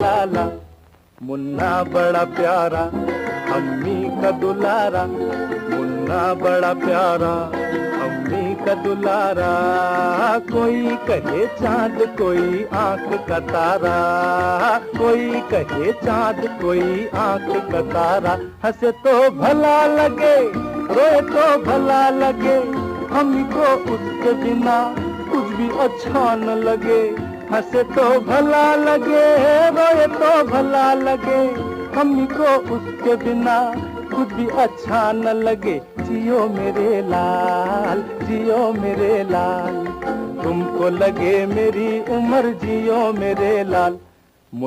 लाला। मुन्ना बड़ा प्यारा अम्मी का दुलारा, मुन्ना बड़ा प्यारा अम्मी का दुलारा। कोई कहे चांद कोई आंख का तारा, कोई कहे चांद कोई आंख का तारा। हंसे तो भला लगे रोए तो भला लगे, हमको उसके बिना कुछ भी अच्छा न लगे। हंसे तो भला लगे रोए तो भला लगे, हमको उसके बिना कुछ भी अच्छा न लगे। जियो मेरे लाल जियो मेरे लाल, तुमको लगे मेरी उम्र जियो मेरे लाल।